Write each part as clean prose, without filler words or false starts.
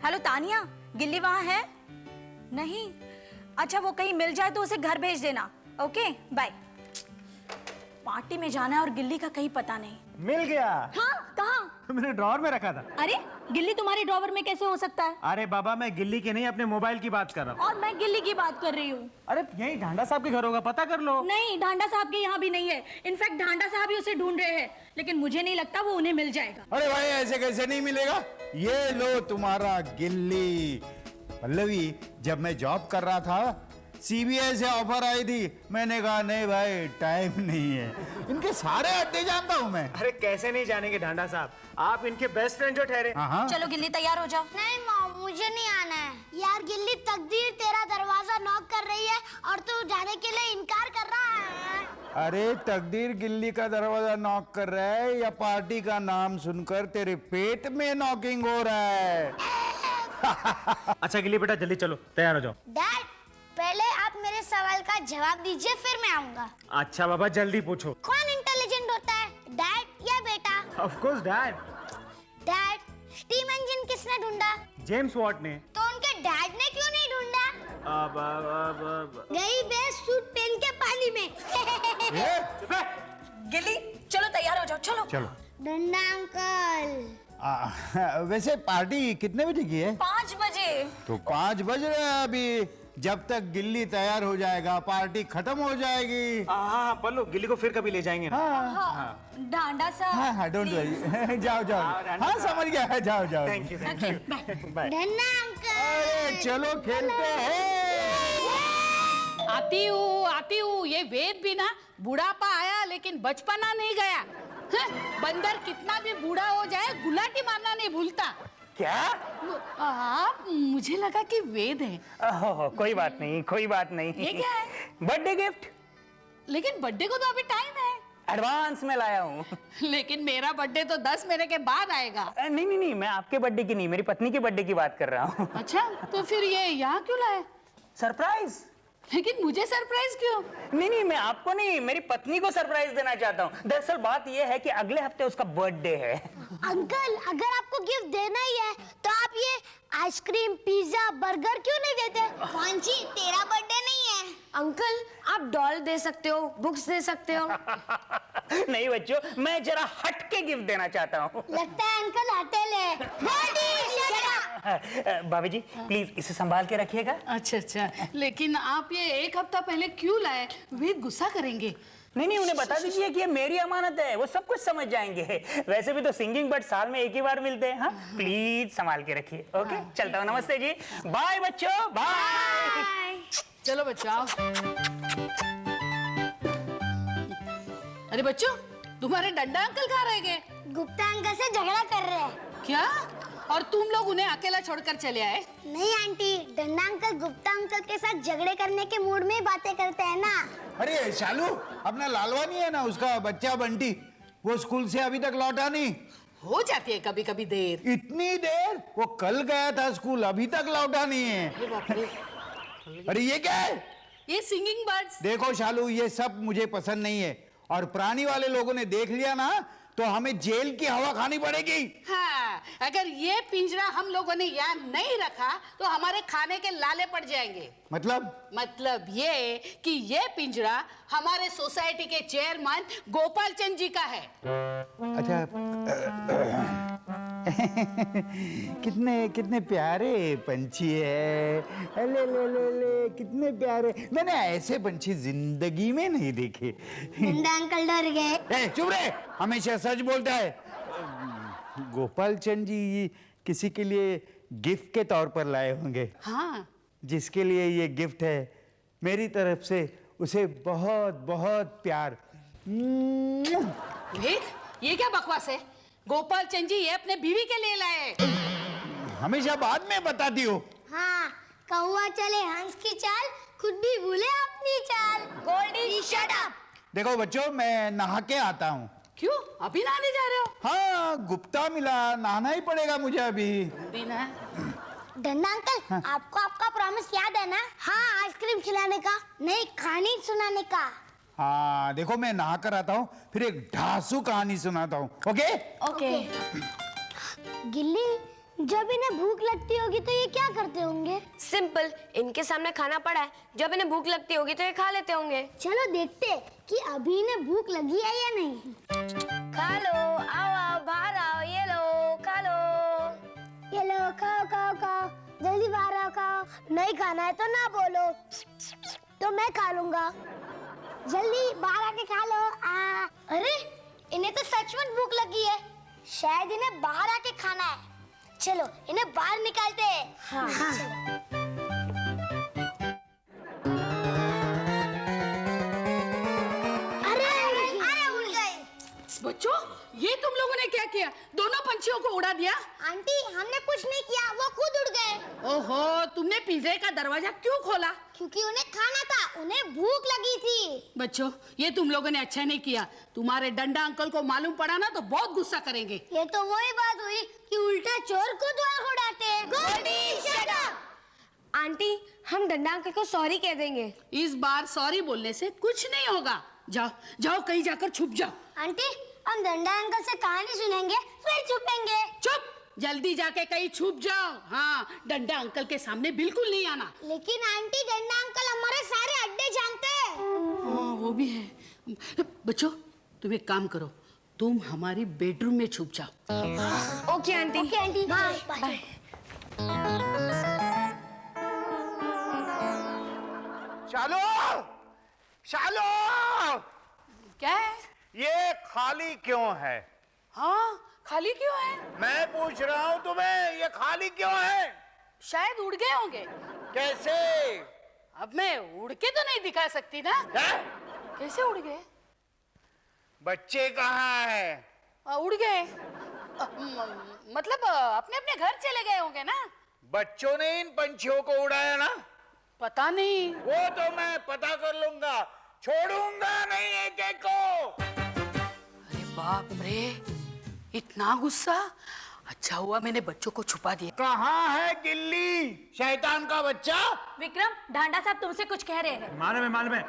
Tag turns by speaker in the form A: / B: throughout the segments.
A: Hello Tania, गिल्ली वहाँ है? नहीं। अच्छा, वो कहीं मिल जाए तो उसे घर भेज देना। Okay bye. पार्टी में जाना है और गिल्ली का कहीं पता नहीं।
B: मिल गया।
A: हाँ, कहाँ?
B: मैंने ड्रॉअर में रखा था।
A: अरे गिल्ली तुम्हारे ड्रॉवर में कैसे हो सकता है?
B: अरे बाबा, मैं गिल्ली की नहीं अपने मोबाइल की बात कर रहा हूँ।
A: और मैं गिल्ली की बात कर रही हूँ।
B: अरे यही ढांडा साहब के घर होगा, पता कर लो।
A: नहीं, ढांडा साहब के यहाँ भी नहीं है। इनफैक्ट ढांडा साहब ही उसे ढूंढ रहे हैं, लेकिन मुझे नहीं लगता वो उन्हें मिल जाएगा।
C: अरे भाई, ऐसे कैसे नहीं मिलेगा? ये लो तुम्हारा गिल्ली। पल्लवी, जब मैं जॉब कर रहा था सीबीआई से ऑफर आई थी, मैंने कहा नहीं भाई, टाइम नहीं है। इनके सारे अड्डे जानता हूँ मैं।
B: अरे कैसे नहीं जानेंगे ढांडा साहब, आप इनके बेस्ट फ्रेंड जो ठहरे।
C: हाँ।
A: चलो गिल्ली, तैयार हो जाओ।
D: नहीं मॉम, मुझे नहीं आना है। यार गिल्ली, तकदीर तेरा दरवाजा नॉक कर रही है और तू जाने के लिए इनकार कर रहा है।
C: अरे तकदीर गिल्ली का दरवाजा नॉक कर रहा है या पार्टी का नाम सुनकर तेरे पेट में नॉकिंग हो रहा है?
B: अच्छा गिल्ली बेटा, जल्दी चलो, तैयार हो जाओ।
D: डैड, पहले आप मेरे सवाल का जवाब दीजिए, फिर मैं आऊंगा।
B: अच्छा बाबा, जल्दी पूछो।
D: कौन इंटेलिजेंट होता है, डैड या बेटा?
B: Of course dad.
D: Dad, steam engine किसने ढूंढा?
B: जेम्स वॉट ने।
D: तो उनके डैड ने क्यों नहीं ढूंढा? गई बेस सूट पहन के पानी में।
A: गिल्ली चलो, तैयार हो जाओ, चलो।
C: चलो।
D: डंडा अंकल।
C: वैसे पार्टी कितने बजे की है?
A: 5 बजे।
C: तो 5 बज रहे हैं अभी। जब तक गिल्ली तैयार हो जाएगा पार्टी खत्म हो जाएगी।
B: हाँ पल्लू, गिल्ली को फिर कभी ले जाएंगे ना।
C: हाँ
A: ढांडा साहब।
C: हाँ, डोंट वरी। जाओ जाओ। हाँ समझ गया, जाओ जाओ।
B: Thank you. बाय।
D: डंडा अंकल।
C: अरे चलो खेलते हैं।
E: आती हूँ। ये वेद भी ना, बुढ़ापा आया लेकिन बचपना नहीं गया। बंदर कितना भी बूढ़ा हो जाए, गुलाटी मारना नहीं भूलता।
B: क्या?
E: आप, मुझे लगा कि वेद है।
B: कोई बात नहीं, कोई बात नहीं।
E: ये क्या है?
B: Birthday gift.
E: लेकिन बर्थडे को तो अभी टाइम है।
B: एडवांस में लाया हूँ।
E: लेकिन मेरा बर्थडे तो 10 महीने के बाद आएगा।
B: नहीं, मैं आपके बर्थडे की नहीं, मेरी पत्नी के बर्थडे की बात कर रहा हूँ।
E: अच्छा, तो फिर ये यहाँ क्यों लाए?
B: सरप्राइज।
E: लेकिन मुझे सरप्राइज क्यों?
B: नहीं, मैं आपको नहीं, मेरी पत्नी को सरप्राइज देना चाहता हूँ। दरअसल बात यह है कि अगले हफ्ते उसका बर्थडे है।
D: अंकल, अगर आपको गिफ्ट देना ही है तो आप ये आइसक्रीम, पिज्जा, बर्गर क्यों नहीं देते? कौनसी, तेरा बर्थडे नहीं है।
A: अंकल, आप डॉल दे सकते हो, बुक्स दे सकते हो।
B: नहीं बच्चों, मैं जरा हट के गिफ्ट देना चाहता हूँ।
D: लगता है अंकल हटेल है।
B: भाभी जी प्लीज इसे संभाल के रखिएगा।
E: अच्छा, लेकिन आप ये 1 हफ्ता पहले क्यों लाए? वेद गुस्सा करेंगे।
B: नहीं, उन्हें बता दीजिए कि ये मेरी अमानत है, वो सब कुछ समझ जाएंगे। वैसे भी तो सिंगिंग बर्ड साल में 1 ही बार मिलते हैं। हाँ प्लीज संभाल के रखिए। ओके, चलता हूँ। नमस्ते जी, बाय बच्चों, बाय।
E: चलो बच्चों, आओ। अरे बच्चों, तुम्हारे डंडा अंकल कहाँ रह गए?
D: गुप्ता अंकल से झगड़ा कर रहे हैं।
E: क्या? और तुम लोग उन्हें अकेला छोड़कर चले आए?
D: नहीं आंटी, डंडा अंकल गुप्ता अंकल के साथ झगड़े करने के मूड में ही बातें करते हैं ना।
C: अरे शालू, अपना लालवा नहीं है ना, उसका बच्चा बंटी, वो स्कूल से अभी तक लौटा नहीं।
E: हो जाती है कभी कभी देर।
C: इतनी देर? वो कल गया था स्कूल, अभी तक लौटा नहीं है।
E: अरे बाप रे।
C: अरे ये क्या है?
E: ये सिंगिंग बर्ड्स।
C: देखो शालू, ये सब मुझे पसंद नहीं है, और प्राणी वाले लोगों ने देख लिया ना तो हमें जेल की हवा खानी पड़ेगी।
E: हाँ, अगर ये पिंजरा हम लोगों ने यहाँ नहीं रखा तो हमारे खाने के लाले पड़ जाएंगे। मतलब ये कि ये पिंजरा हमारे सोसाइटी के चेयरमैन गोपाल चंद जी का है।
C: अच्छा। कितने प्यारे पंछी है। ले, कितने प्यारे। मैंने ऐसे पंछी जिंदगी में नहीं देखे।
D: डंडा अंकल डर गए।
C: चुप रहे, हमेशा सच बोलता है। गोपाल चंद जी किसी के लिए गिफ्ट के तौर पर लाए होंगे।
E: हाँ,
C: जिसके लिए ये गिफ्ट है, मेरी तरफ से उसे बहुत बहुत प्यार।
E: देख, ये क्या बकवास है? गोपाल चंद जी ये अपने बीवी के लिए लाए।
C: हमेशा बाद में बताती हो।
D: हाँ, कौवा चले हंस की चाल, खुद भी भूले अपनी चाल। Goldy shut up.
C: देखो बच्चों, मैं नहा के आता हूँ।
E: क्यों, अभी नहाने जा रहे हो?
C: हाँ, गुप्ता मिला, नहाना ही पड़ेगा मुझे अभी।
E: बिना।
D: डंडा अंकल, आपको आपका प्रॉमिस याद है ना? हाँ, आइसक्रीम खिलाने का, नहीं कहानी सुनाने का।
C: हाँ देखो, मैं नहा कर आता हूँ, फिर एक ढासू कहानी सुनाता हूँ। ओके?
A: ओके।
D: गिल्ली, जब इन्हें भूख लगती होगी तो ये क्या करते होंगे?
F: सिंपल, इनके सामने खाना पड़ा है, जब इन्हें भूख लगती होगी तो ये खा लेते होंगे।
D: चलो देखते हैं कि अभी इन्हें भूख लगी है या नहीं।
F: खा लो, आओ आओ बाहर आओ, ये लो खा लो।
D: ये लो, खाओ खाओ खाओ, जल्दी बाहर आओ, खाओ। नहीं खाना है तो ना बोलो, तो मैं खा लूंगा। जल्दी बाहर आके खा लो। अरे इन्हें तो सचमुच भूख लगी है, शायद इन्हें बाहर आके खाना है। चलो इन्हें बाहर निकालते हैं। हाँ। अरे उड़ गए।
E: बच्चों, ये तुम लोगों ने क्या किया? दोनों पंछियों को उड़ा दिया?
D: आंटी हमने कुछ नहीं किया, वो खुद उड़ गए।
E: ओहो, तुमने पिंजरे का दरवाजा क्यों खोला?
D: क्योंकि उन्हें खाना था, उन्हें भूख लगी थी।
E: बच्चों, ये तुम लोगों ने अच्छा नहीं किया। तुम्हारे डंडा अंकल को मालूम पड़ा ना तो बहुत गुस्सा करेंगे।
D: ये तो वही बात हुई कि उल्टा चोर को द्वार उड़ाते हैं। Goldy shut up.
F: आंटी, हम डंडा अंकल को सॉरी कह देंगे।
E: इस बार सॉरी बोलने से कुछ नहीं होगा। जाओ जाओ, कहीं जाकर छुप जाओ।
D: आंटी हम डंडा अंकल से कहानी सुनेंगे फिर छुपेंगे।
E: चुप, जल्दी जाके कहीं छुप जाओ। हाँ, डंडा अंकल के सामने बिल्कुल नहीं आना।
D: लेकिन आंटी डंडा अंकल हमारे सारे अड्डे जानते हैं।
E: हाँ, वो भी है। बच्चों, तुम एक काम करो, तुम हमारी बेडरूम में छुप जाओ।
F: Okay auntie.
D: Okay auntie, bye bye.
C: शालो, शालो,
E: क्या है?
C: ये खाली क्यों है?
E: हाँ, खाली क्यों है?
C: मैं पूछ रहा हूँ तुम्हें, ये खाली क्यों है?
E: शायद उड़ गए होंगे।
C: कैसे?
E: अब मैं उड़ के तो नहीं दिखा सकती ना।
C: है?
E: कैसे उड़ गए?
C: बच्चे कहाँ है?
E: उड़ गए। मतलब अपने अपने घर चले गए होंगे ना।
C: बच्चों ने इन पंछियों को उड़ाया ना?
E: पता नहीं।
C: वो तो मैं पता कर लूंगा, छोड़ूंगा नहीं एक एक को।
E: अरे बाप रे, इतना गुस्सा। अच्छा हुआ मैंने बच्चों को छुपा दिया।
C: कहाँ है गिल्ली, शैतान का बच्चा?
A: विक्रम, ढांडा साहब तुमसे कुछ कह रहे हैं।
G: मालूम है।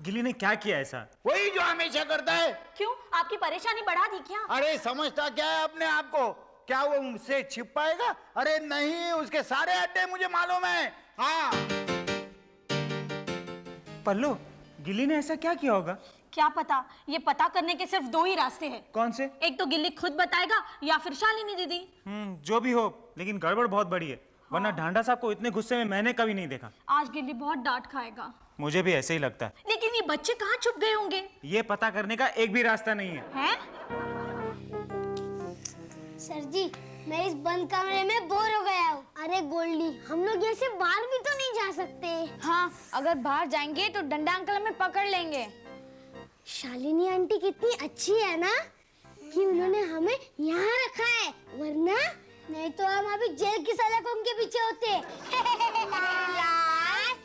G: गिल्ली ने क्या किया ऐसा?
C: वही जो हमेशा करता है।
A: क्यों, आपकी परेशानी बढ़ा दी क्या?
C: अरे समझता क्या है अपने आप को? क्या वो मुझसे छिप पाएगा? अरे नहीं, उसके सारे अड्डे मुझे मालूम है। हाँ।
G: पल्लू, गिल्ली ने ऐसा क्या किया होगा?
A: क्या पता, ये पता करने के सिर्फ दो ही रास्ते हैं।
G: कौन से?
A: एक तो गिल्ली खुद बताएगा या फिर शालिनी दीदी।
G: जो भी हो, लेकिन गड़बड़ बहुत बड़ी है। वरना ढांडा साहब को इतने गुस्से में मैंने कभी नहीं देखा।
A: आज गिल्ली बहुत डांट खाएगा।
G: मुझे भी ऐसे ही लगता है।
A: लेकिन ये बच्चे कहाँ छुप गए होंगे?
G: ये पता करने का एक भी रास्ता नहीं है।
A: हैं?
D: सर जी, मैं इस बंद कमरे में बोर हो गया हूँ। अरे गोल्डी, हम लोग ऐसे बाहर भी तो नहीं जा सकते।
F: हाँ, अगर बाहर जाएंगे तो डंडा अंकल हमें पकड़ लेंगे।
D: शालिनी आंटी कितनी अच्छी है ना कि उन्होंने हमें यहाँ रखा है, वरना नहीं तो हम अभी जेल की सलाखों के पीछे होते।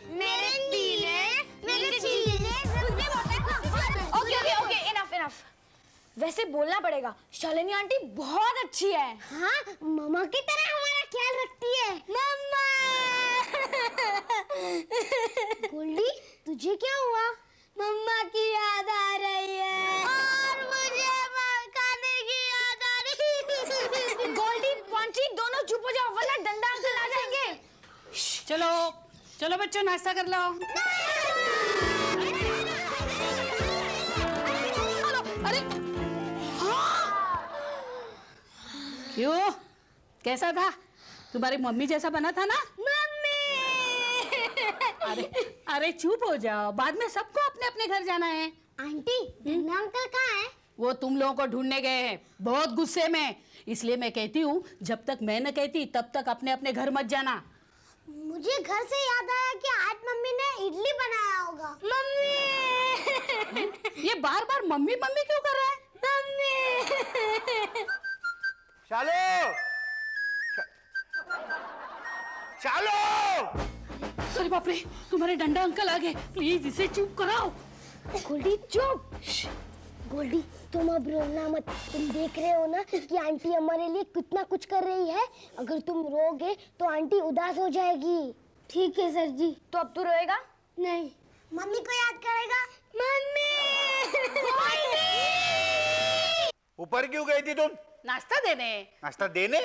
D: मेरे नीले, मेरे चीले,
F: ओके, इनफ। वैसे बोलना पड़ेगा, शालिनी आंटी बहुत अच्छी है।
D: हाँ, मम्मा की तरह हमारा ख्याल रखती है। मम्मा। गोल्डी, तुझे क्या हुआ? मम्मा की याद आ रही है और मुझे खाने की याद आ रही है।
F: गोल्डी, पंछी दोनों चुप हो जाओ, वरना डंडा अंकल आ जाएंगे।
E: चलो चलो बच्चों, नाश्ता कर लो। अरे क्यों, कैसा था? तुम्हारी मम्मी जैसा बना था ना? अरे चुप हो जाओ, बाद में सबको अपने अपने घर जाना है।
D: आंटी, डंडा अंकल कहाँ है?
E: वो तुम लोगों को ढूंढने गए हैं, बहुत गुस्से में। इसलिए मैं कहती हूँ, जब तक मैं न कहती तब तक अपने अपने घर मत जाना।
D: मुझे घर से याद आया कि आज मम्मी ने इडली बनाया होगा। मम्मी।
E: ये बार बार मम्मी मम्मी क्यों कर रहा है?
D: मम्मी।
C: शालो, शालो।
E: अरे बाप रे, तुम्हारे डंडा अंकल आ गए, प्लीज इसे चुप कराओ।
D: गोल्डी चुप। गोल्डी, तुम अब रोना मत। तुम देख रहे हो ना कि आंटी हमारे लिए कितना कुछ कर रही है। अगर तुम रोगे तो आंटी उदास हो जाएगी। ठीक है सर जी।
F: तो अब तू रोएगा?
D: नहीं। मम्मी को याद करेगा। मम्मी।
C: ऊपर क्यों गई थी तुम?
E: नाश्ता देने।
C: नाश्ता देने?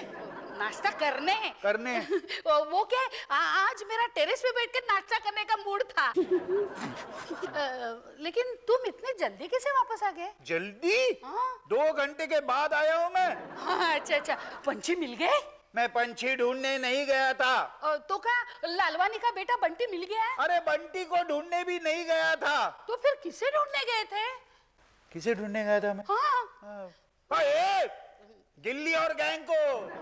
E: नाश्ता करने
C: करने
E: वो क्या आज मेरा टेरेस पे बैठ कर नाश्ता करने का मूड था। लेकिन तुम इतने जल्दी कैसे वापस आ गए?
C: जल्दी?
E: हाँ।
C: 2 घंटे के बाद आया हूँ मैं।
E: हाँ, अच्छा, पंछी मिल गए?
C: मैं पंछी ढूंढने नहीं गया था।
E: तो क्या लालवानी का बेटा बंटी मिल गया है?
C: अरे बंटी को ढूंढने भी नहीं गया था।
E: तो फिर किसे ढूंढने गए थे?
C: किसे ढूंढने गया था मैं?
E: हाँ।
C: ए, गिल्ली और गैंग को।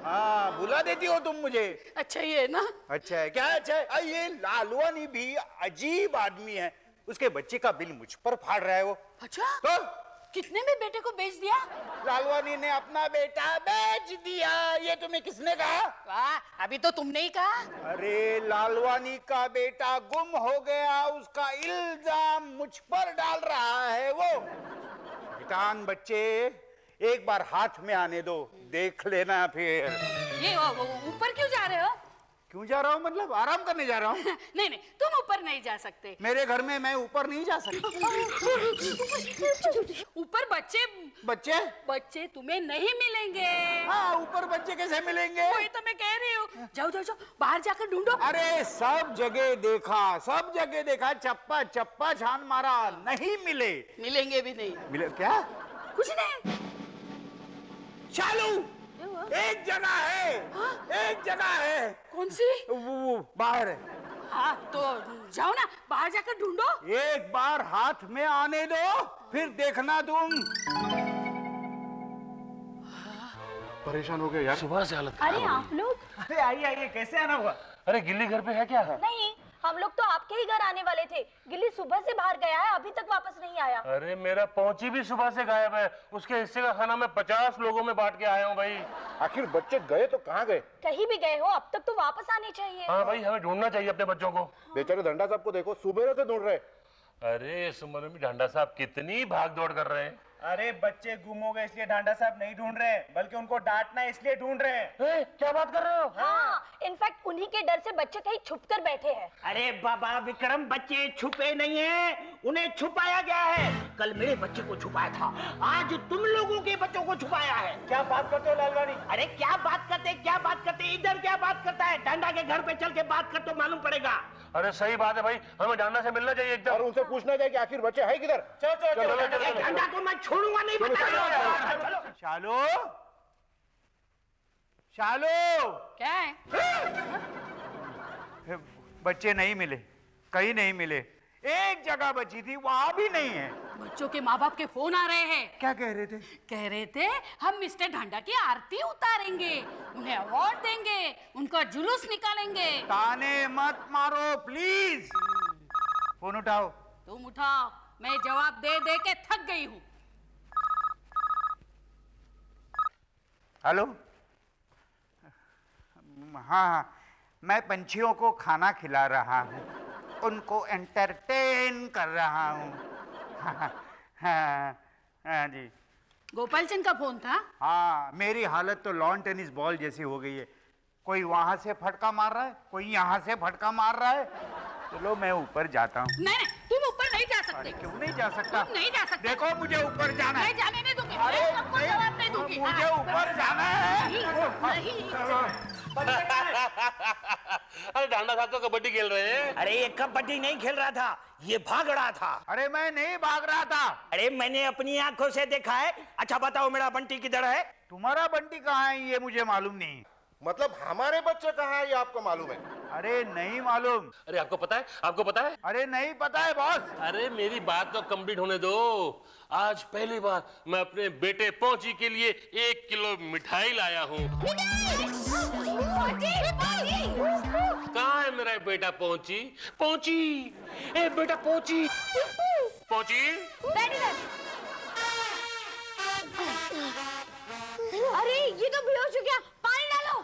C: हाँ, बुला देती हो तुम मुझे।
E: अच्छा ये ना।
C: अच्छा है क्या? अच्छा है। ये लालवानी भी अजीब आदमी है। उसके बच्चे का बिल मुझ पर फाड़ रहा है वो।
E: अच्छा
C: तो
E: कितने में बेटे को बेच दिया?
C: लालवानी ने अपना बेटा बेच दिया। ये तुम्हें किसने कहा?
E: वाह, अभी तो तुमने ही कहा।
C: अरे लालवानी का बेटा गुम हो गया, उसका इल्जाम मुझ पर डाल रहा है वो। शैतान बच्चे, एक बार हाथ में आने दो, देख लेना फिर।
E: ये ऊपर क्यों जा रहे हो?
C: क्यों जा रहा हूँ? मतलब आराम करने जा रहा हूँ।
E: नहीं, तुम ऊपर नहीं जा सकते।
C: मेरे घर में मैं ऊपर नहीं जा सकता।
E: ऊपर बच्चे तुम्हें नहीं मिलेंगे।
C: हाँ, ऊपर बच्चे कैसे मिलेंगे?
E: वही तो मैं कह रही हूँ। जाओ बाहर जाकर ढूंढो।
C: अरे सब जगह देखा, चप्पा चप्पा छान मारा, नहीं मिले।
E: मिलेंगे भी नहीं।
C: मिले क्या?
E: कुछ नहीं।
C: चालू एक जगह है।
E: हाँ?
C: एक जगह है।
E: कौन सी?
C: वो बाहर है।
E: हाँ तो जाओ ना, बाहर जाकर ढूंढो।
C: एक बार हाथ में आने दो, फिर देखना तुम।
H: परेशान हो गए यार, सुबह से हालत।
A: अरे आप लोग?
G: अरे आइए, कैसे आना हुआ?
H: अरे गिल्ली घर पे है क्या?
A: नहीं, हम लोग तो आपके ही घर आने वाले थे। गिल्ली सुबह से बाहर गया है, अभी तक वापस नहीं आया।
H: अरे मेरा पहुंची भी सुबह से गायब है। उसके हिस्से का खाना मैं 50 लोगों में बांट के आया हूँ भाई।
I: आखिर बच्चे गए तो कहाँ गए?
A: कहीं भी गए हो, अब तक तो वापस आने चाहिए।
H: हाँ भाई, हमें ढूंढना चाहिए अपने बच्चों को।
I: बेचारे डंडा साहब को देखो, सुबह से ढूंढ रहे।
H: अरे इस उम्र में डांडा साहब कितनी भाग दौड़ कर रहे हैं।
G: अरे बच्चे गुम हो गए इसलिए डांडा साहब नहीं ढूंढ रहे, बल्कि उनको डांटना इसलिए ढूंढ रहे हैं।
H: क्या बात कर रहे हो?
A: हाँ, इनफैक्ट उन्हीं के डर से बच्चे कहीं छुप कर बैठे हैं।
B: अरे बाबा विक्रम, बच्चे छुपे नहीं हैं, उन्हें छुपाया गया है। कल मेरे बच्चे को छुपाया था, आज तुम लोगों के बच्चों को छुपाया है।
G: क्या बात करते हो लालवानी?
B: अरे क्या बात करते, इधर क्या बात करता है? डांडा के घर पे चल के बात कर तो मालूम पड़ेगा।
H: अरे सही बात है भाई, हमें डांडा से मिलना चाहिए एकदम।
I: और उनसे पूछना चाहिए कि आखिर बच्चे है किधर।
B: ये डांडा को मैं छोड़ूंगा नहीं, बता रहा हूं। चलो।
C: शालो
E: क्या है?
C: बच्चे नहीं मिले, कहीं नहीं मिले। एक जगह बची थी, वहां भी नहीं है।
E: बच्चों के माँ बाप के फोन आ रहे हैं।
C: क्या कह रहे थे?
E: कह रहे थे हम मिस्टर ढांडा की आरती उतारेंगे, उन्हें अवार्ड देंगे, उनका जुलूस निकालेंगे।
C: ताने मत मारो प्लीज। फोन उठाओ।
E: तुम उठाओ, मैं जवाब दे दे के थक गई हूँ।
C: हेलो। हाँ, मैं पंछियों को खाना खिला रहा हूँ, उनको एंटरटेन कर रहा हूँ। हाँ जी।
E: गोपाल चंद का फोन था?
C: हाँ, मेरी हालत तो लॉन टेनिस बॉल जैसी हो गई है। कोई वहां से फटका मार रहा है, कोई यहाँ से फटका मार रहा है। चलो मैं ऊपर जाता हूँ।
E: नहीं, तुम ऊपर नहीं जा सकते।
C: क्यों नहीं जा सकता?
E: तुम नहीं जा सकते।
C: देखो मुझे ऊपर जाना है।
E: मैं जाने नहीं दूंगी।
C: अरे
E: मैं सबको जवाब नहीं दूंगी।
C: मुझे ऊपर जाना है।
H: अरे डांडा साहब तो कबड्डी खेल रहे हैं।
B: अरे ये कबड्डी नहीं खेल रहा था, ये भाग रहा था।
C: अरे मैं नहीं भाग रहा था।
B: अरे मैंने अपनी आंखों से देखा है। अच्छा बताओ मेरा बंटी किधर है?
C: तुम्हारा बंटी कहाँ है ये मुझे मालूम नहीं।
I: मतलब हमारे बच्चे कहाँ है ये आपको मालूम है?
C: अरे नहीं मालूम।
H: अरे आपको पता है, आपको पता है?
C: अरे नहीं पता है बॉस।
H: अरे मेरी बात तो कंप्लीट होने दो। आज पहली बार मैं अपने बेटे पहुंची के लिए 1 किलो मिठाई लाया हूँ। कहाँ है मेरा बेटा पहुंची? पहुंची, ए बेटा पहुंची, पहुंची।
F: अरे ये तो बेहोश हो गया, पानी डालो।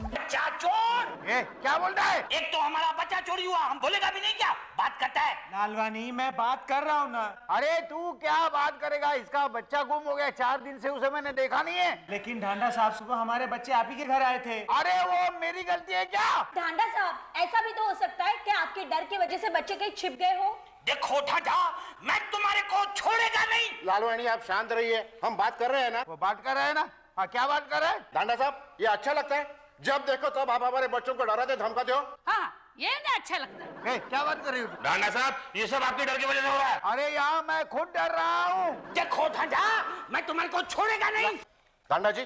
B: बच्चा चोर!
C: ये क्या बोल रहा है?
B: एक तो हमारा बच्चा चोरी हुआ, हम बोलेगा भी नहीं क्या? बात करता है।
G: लालवानी, मैं बात कर रहा हूँ ना।
C: अरे तू क्या बात करेगा? इसका बच्चा गुम हो गया, 4 दिन से उसे मैंने देखा नहीं है।
G: लेकिन ढांडा साहब सुबह हमारे बच्चे आप ही के घर आए थे।
C: अरे वो मेरी गलती है क्या?
A: ढांडा साहब, ऐसा भी तो हो सकता है कि आपके डर की वजह से बच्चे कहीं छिप गए हो।
B: देखो ढांढा, मैं तुम्हारे को छोड़ेगा नहीं।
I: लालू आंटी आप शांत रहिए, हम बात कर रहे हैं ना।
C: वो बात कर रहे हैं ना? हाँ, क्या बात कर रहे हैं?
I: डांडा साहब ये अच्छा लगता है, जब देखो तब आप हमारे बच्चों को डराते धमकाते हो।
E: हाँ ये ना अच्छा लगता है।
C: क्या बात कर रही हो?
H: डांडा साहब ये सब आपके डर की वजह से हो रहा है।
C: अरे यहाँ मैं खुद डर रहा हूँ।
B: देखो ढांढा, मैं तुम्हारे को छोड़ेगा नहीं।
I: डांडा जी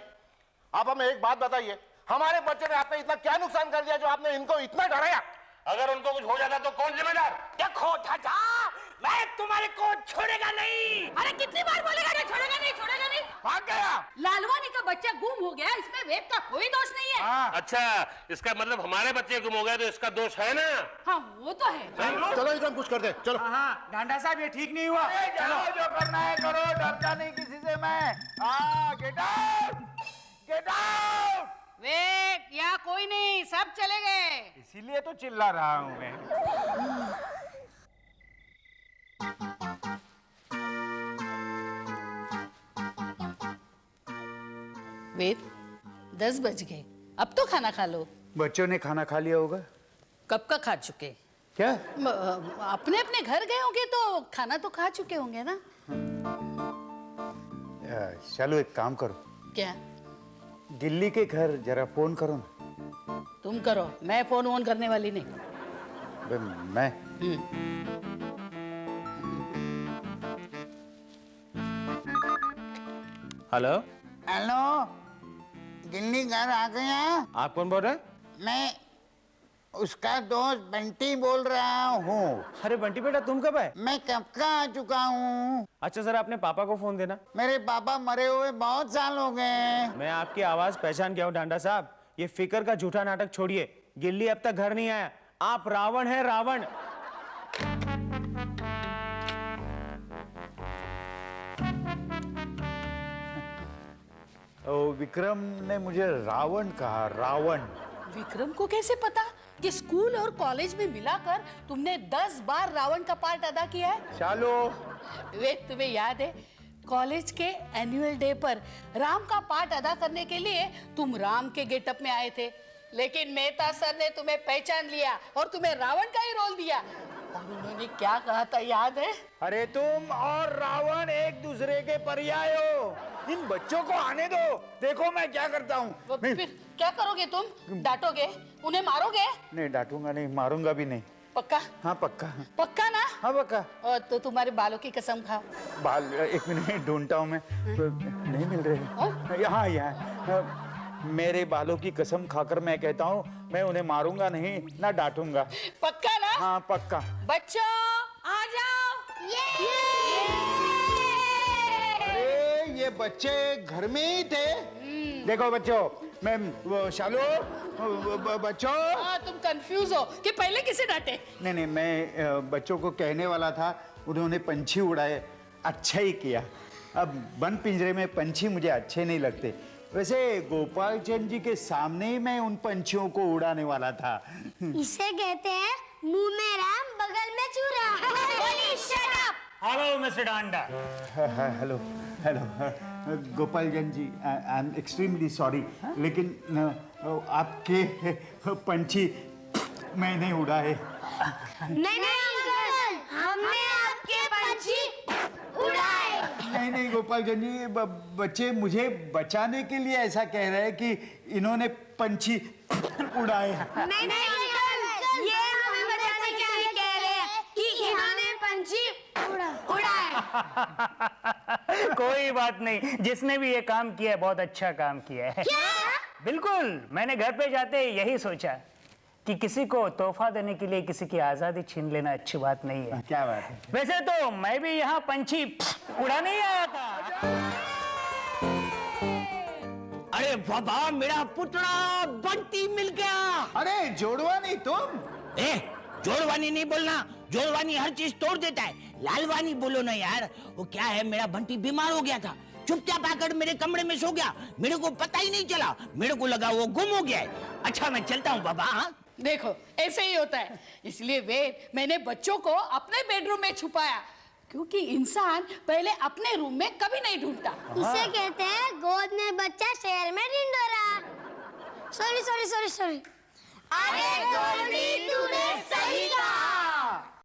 I: आप हमें एक बात बताइए, हमारे बच्चे ने आपने इतना क्या नुकसान कर दिया जो आपने इनको इतना डराया?
H: अगर उनको कुछ हो जाता तो कौन जिम्मेदार?
B: देखो ढांढा, मैं तुम्हारे को छोड़ेगा नहीं।
E: अरे कितनी बार बोलेगा नहीं छोड़ेगा नहीं छोड़ेगा नहीं।
C: भाग गया।
E: लालवानी का बच्चा गुम हो गया, इसमें वेद का कोई दोष नहीं है।
C: हाँ,
H: अच्छा इसका मतलब हमारे बच्चे गुम हो गए तो इसका दोष है ना?
E: हाँ वो तो है।
I: चलो एकदम कुछ करते चलो।
C: हाँ, डांडा साहब ये ठीक नहीं हुआ। चलो जो करना है करो, डरता नहीं किसी से मैं। Get out, get out.
E: Ved यहाँ कोई नहीं, सब चले गए।
C: इसीलिए तो चिल्ला रहा हूँ मैं।
E: वेद 10 बज गए, अब तो खाना खा लो।
C: बच्चों ने खाना खा लिया होगा?
E: कब का खा चुके?
C: क्या?
E: अपने अपने घर गए होंगे तो खाना तो खा चुके होंगे ना।
C: चलो एक काम करो,
E: क्या?
C: गिल्ली के घर जरा फोन करो ना।
E: तुम करो, मैं फोन वोन करने वाली नहीं।
C: मैं
G: हेलो,
C: हेलो, गिल्ली घर आ गया?
G: आप कौन बोल रहे हैं?
C: मैं उसका दोस्त बंटी बोल रहा हूँ।
G: अरे बंटी बेटा तुम कब आए?
C: मैं कब का आ चुका हूँ।
G: अच्छा सर अपने पापा को फोन देना।
C: मेरे पापा मरे हुए बहुत साल हो गए।
G: मैं आपकी आवाज पहचान गया हूँ डांडा साहब। ये फिकर का झूठा नाटक छोड़िए, गिल्ली अब तक घर नहीं आया। आप रावण हैं, रावण।
C: ओ, विक्रम ने मुझे रावण कहा, रावण।
E: विक्रम को कैसे पता कि स्कूल और कॉलेज में मिलाकर तुमने 10 बार रावण का पार्ट अदा किया है?
C: चलो।
E: वे तुम्हें याद है कॉलेज के एनुअल डे पर राम का पार्ट अदा करने के लिए तुम राम के गेटअप में आए थे, लेकिन मेहता सर ने तुम्हें पहचान लिया और तुम्हें रावण का ही रोल दिया। और उन्होंने क्या कहा था याद है?
C: अरे तुम और रावण एक दूसरे के पर्याय हो। इन बच्चों को आने दो, देखो मैं क्या करता हूँ।
E: फिर क्या करोगे तुम? डांटोगे? उन्हें मारोगे?
C: नहीं डांटूंगा नहीं, मारूंगा भी नहीं।
E: पक्का?
C: हाँ पक्का।
E: पक्का ना?
C: हाँ पक्का।
E: और तो तुम्हारे बालों की कसम खाओ।
C: बाल एक मिनट ढूंढता हूँ मैं, नहीं मिल रहे। यहाँ यहाँ मेरे बालों की कसम खाकर मैं कहता हूँ मैं उन्हें मारूंगा नहीं, ना डांटूंगा।
E: पक्का ना?
C: हाँ पक्का।
E: बच्चों आ जाओ।
C: अरे ये बच्चे घर में ही थे। देखो बच्चों, मैं वो शालू, बच्चों।
E: तुम कंफ्यूज हो कि पहले किसे डांटे?
C: नहीं मैं बच्चों को कहने वाला था, उन्होंने पंछी उड़ाए, अच्छा ही किया। अब बंद पिंजरे में पंछी मुझे अच्छे नहीं लगते। वैसे गोपाल चंद जी के सामने ही मैं उन पंछियों को उड़ाने वाला था।
D: इसे कहते हैं मुंह में राम बगल में चूरा।
B: Hello mister Danda.
C: Hello hello Gopal Chand ji, I am extremely sorry, लेकिन आपके पंछी मैंने उड़ाए।
D: नहीं अंकल, हमने आपके पंछी उड़ाए।
C: नहीं गोपाल चंद जी, बच्चे मुझे बचाने के लिए ऐसा कह रहे हैं कि इन्होंने पंछी उड़ाए।
D: नहीं अंकल, ये हमें बचाने के लिए कह रहे हैं कि इन्होंने पंछी उड़ाए।
B: कोई बात नहीं, जिसने भी ये काम किया है बहुत अच्छा काम किया है।
D: क्या?
B: बिल्कुल, मैंने घर पे जाते यही सोचा कि किसी को तोहफा देने के लिए किसी की आजादी छीन लेना अच्छी बात नहीं है।
C: क्या बात है?
B: वैसे तो मैं भी यहाँ पंछी उड़ाने ही आया था।
J: अरे बाबा, मेरा पुतला बंटी मिल गया।
C: अरे जोड़वा नहीं तुम?
J: ए, जोड़वानी नहीं बोलना, जोड़वानी हर चीज तोड़ देता है। लालवानी बोलो ना यार। वो क्या है, मेरा बंटी बीमार हो गया था, चुपचाप आकर मेरे कमरे में सो गया, मेरे को पता ही नहीं चला, मेरे को लगा वो गुम हो गया है। अच्छा मैं चलता हूँ बाबा। हाँ
E: देखो ऐसे ही होता है, इसलिए मैंने बच्चों को अपने बेडरूम में छुपाया, क्योंकि इंसान पहले अपने रूम में कभी नहीं ढूंढता।
D: इसे कहते हैं गोद में बच्चा शहर में ढिंढोरा। सॉरी। अरे गोल्डी, तूने सही कहा।